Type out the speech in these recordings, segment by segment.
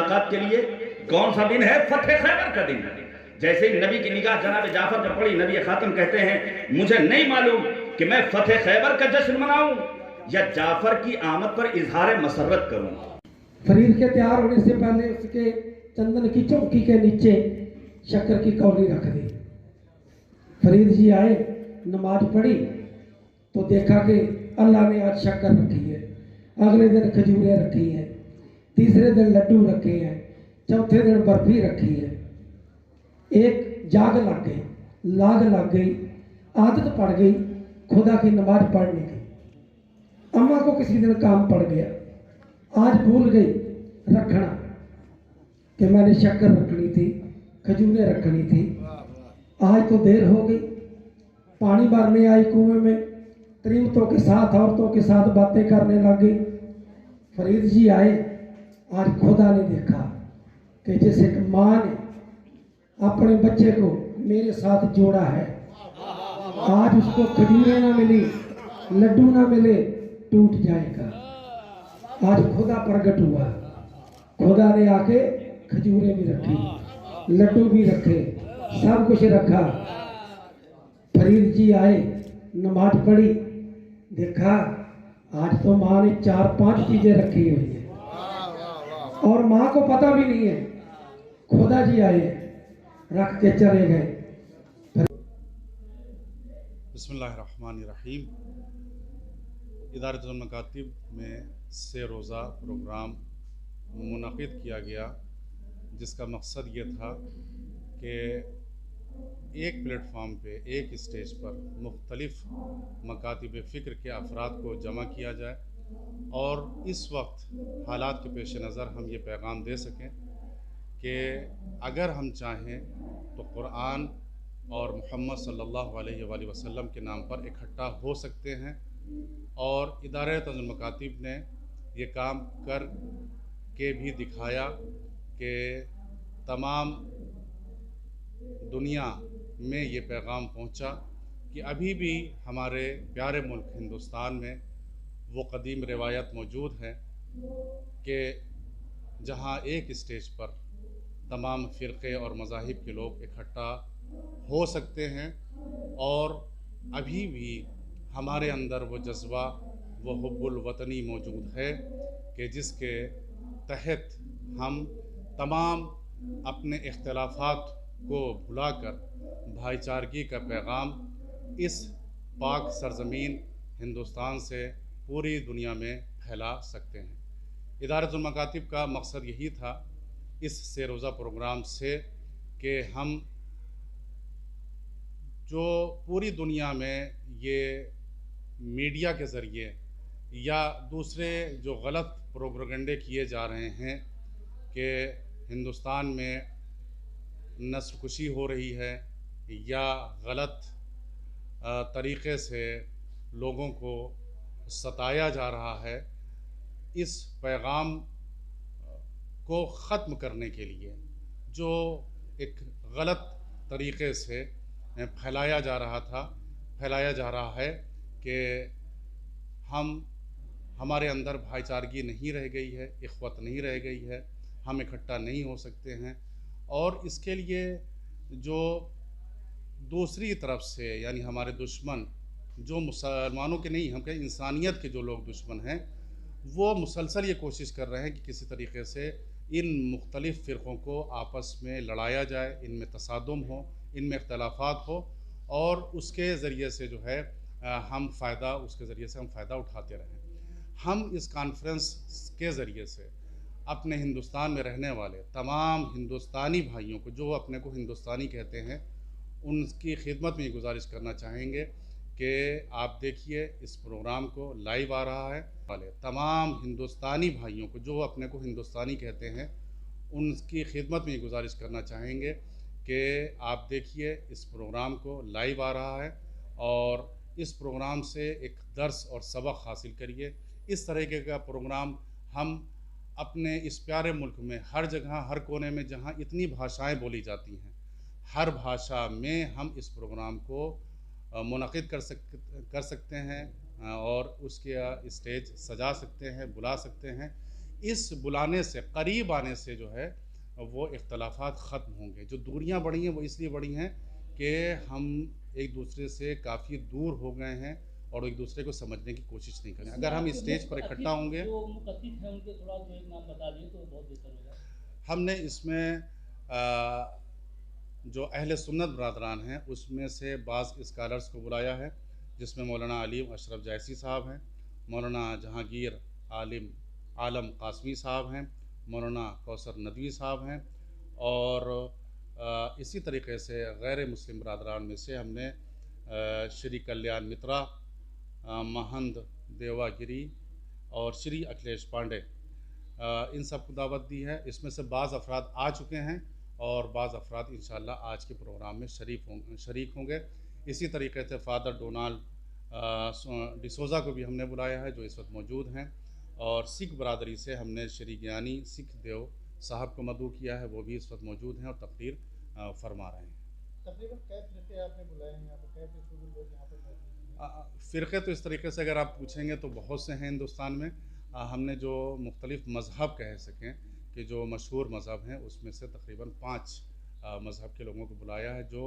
मुलाकात के लिए। कौन सा दिन है? फतेह खैबर का दिन। जैसे ही नबी की निगाह जनाब जाफर पर पड़ी, नबी खातम कहते हैं मुझे नहीं मालूम कि मैं फतेह खैबर का जश्न मनाऊं या जाफर की आमद पर इजहार मसरत करूं। फरीद के तैयार होने से पहले उसके चंदन की चौकी के नीचे शक्कर की कौली रख दी। फरीद जी आए, नमाज पढ़ी तो देखा कि अल्लाह ने आज शक्कर रखी है, अगले दिन खजूरें रखी हैं, तीसरे दिन लड्डू रखे हैं, चौथे दिन बर्फी रखी है। एक जाग लग गई, लाग लग गई, आदत पड़ गई खुदा की नमाज पढ़ने की। अम्मा को किसी दिन काम पड़ गया, आज भूल गई रखना कि मैंने शक्कर रखनी थी, खजूरें रखनी थी। आज तो देर हो गई, पानी भरने आई कुएं में, तरीमतों के साथ औरतों के साथ बातें करने लग गई। फरीद जी आए, आज खुदा ने देखा कि जैसे एक माँ ने अपने बच्चे को मेरे साथ जोड़ा है, आज उसको खजूरें ना मिली, लड्डू ना मिले, टूट जाएगा। आज खुदा प्रकट हुआ, खुदा ने आके खजूरें भी रखी, लड्डू भी रखे, सब कुछ रखा। फरीद जी आए, नमाज पढ़ी, देखा आज तो माँ ने 4-5 चीजें रखी हुई है और माँ को पता भी नहीं है। खुदा जी आए, रख के चले गए। बिस्मिल्लाहिर्रहमानिर्रहीम। इदारतुल मकातिब में से रोज़ा प्रोग्राम मुनक़िद किया गया, जिसका मकसद ये था कि एक प्लेटफॉर्म पे, एक स्टेज पर मुख्तलिफ़ मकातिब फ़िक्र के अफराद को जमा किया जाए और इस वक्त हालात के पेश नज़र हम ये पैगाम दे सकें कि अगर हम चाहें तो कुरान और मोहम्मद सल्लल्लाहु अलैहि वसल्लम के नाम पर इकट्ठा हो सकते हैं। और इदारतुल मकातिब ने ये काम कर के भी दिखाया कि तमाम दुनिया में ये पैगाम पहुंचा कि अभी भी हमारे प्यारे मुल्क हिंदुस्तान में वो कदीम रिवायत मौजूद है कि जहां एक स्टेज पर तमाम फ़िरक़े और मज़ाहिब के लोग इकट्ठा हो सकते हैं और अभी भी हमारे अंदर वो जज्बा, वो हुब्बुल वतनी मौजूद है कि जिसके तहत हम तमाम अपने इख्तिलाफ़ात को भुलाकर भाईचारगी का पैगाम इस पाक सरज़मीन हिंदुस्तान से पूरी दुनिया में फैला सकते हैं। इदारतुल मकातिब का मकसद यही था इस से रोज़ा प्रोग्राम से कि हम जो पूरी दुनिया में ये मीडिया के ज़रिए या दूसरे जो गलत प्रोपेगेंडे किए जा रहे हैं कि हिंदुस्तान में नस्लकुशी हो रही है या गलत तरीक़े से लोगों को सताया जा रहा है, इस पैगाम को ख़त्म करने के लिए जो एक गलत तरीक़े से फैलाया जा रहा है कि हमारे अंदर भाईचारगी नहीं रह गई है, इख़्वत नहीं रह गई है, हम इकट्ठा नहीं हो सकते हैं। और इसके लिए जो दूसरी तरफ से यानी हमारे दुश्मन, जो मुसलमानों के नहीं, हम कहें इंसानियत के जो लोग दुश्मन हैं, वो मुसलसल ये कोशिश कर रहे हैं कि किसी तरीके से इन मुख्तलिफ़ फ़िरक़ों को आपस में लड़ाया जाए, इनमें तसादुम हो, इनमें इख्तलाफात हो और उसके ज़रिए से जो है उसके ज़रिए से हम फ़ायदा उठाते रहें। हम इस कॉन्फ्रेंस के ज़रिए से अपने हिंदुस्तान में रहने वाले तमाम हिंदुस्तानी भाइयों को, जो अपने को हिंदुस्तानी कहते हैं, उनकी खिदमत में गुजारिश करना चाहेंगे कि आप देखिए इस प्रोग्राम को लाइव आ रहा है। वाले तमाम हिंदुस्तानी भाइयों को, जो अपने को हिंदुस्तानी कहते हैं, उनकी खिदमत में गुजारिश करना चाहेंगे कि आप देखिए इस प्रोग्राम को लाइव आ रहा है और इस प्रोग्राम से एक दर्स और सबक हासिल करिए। इस तरीके का प्रोग्राम हम अपने इस प्यारे मुल्क में हर जगह, हर कोने में जहाँ इतनी भाषाएं बोली जाती हैं, हर भाषा में हम इस प्रोग्राम को मुनक़िद कर सकते हैं और उसके स्टेज सजा सकते हैं, बुला सकते हैं। इस बुलाने से, करीब आने से जो है वो इख्तलाफात ख़त्म होंगे। जो दूरियां बढ़ी हैं वो इसलिए बढ़ी हैं कि हम एक दूसरे से काफ़ी दूर हो गए हैं और एक दूसरे को समझने की कोशिश नहीं करें। अगर हम स्टेज पर इकट्ठा होंगे, जो मुख्य अतिथि हैं उनके थोड़ा जो एक नाम बता दें तो बहुत बेहतर होगा। हमने इसमें जो अहले सुन्नत बरादरान हैं उसमें से बाज़ स्कॉलर्स को बुलाया है, जिसमें मौलाना अलीम अशरफ जैसी साहब हैं, मौलाना जहांगीर आलम कासमी साहब हैं, मौलाना कौसर नदवी साहब हैं, और इसी तरीके से गैर मुस्लिम बरादरान में से हमने श्री कल्याण मित्रा, महंत देवागिरी और श्री अखिलेश पांडे, इन सब को दावत दी है। इसमें से बाज़ अफराद आ चुके हैं और बाज़ अफराद इंशाअल्लाह आज के प्रोग्राम में शरीक होंगे। इसी तरीके से फ़ादर डोनाल्ड डिसोज़ा को भी हमने बुलाया है, जो इस वक्त मौजूद हैं, और सिख बरादरी से हमने श्री ज्ञानी सिख देव साहब को मदऊ किया है, वो भी इस वक्त मौजूद हैं और तकरीर फरमा रहे हैं। तकरीबन कै फ़िरक़े आपने बुलाए हैं यहाँ पर, कै फ़ीसदी लोग यहाँ पर मौजूद हैं? फ़िरक़े तो इस तरीके से अगर आप पूछेंगे तो बहुत से हैं हिंदुस्तान में। हमने जो मुख्तलिफ़ मज़हब कह सकें कि जो मशहूर मज़हब हैं उसमें से तकरीबन 5 मज़हब के लोगों को बुलाया है, जो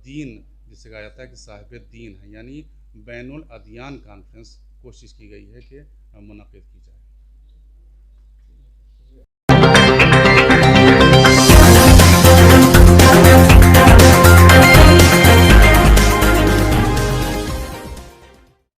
दीन जिसे कहा जाता है कि साहिब दीन है, यानी बैनुल अदियान कॉन्फ्रेंस कोशिश की गई है कि मुनक़िद की जाए।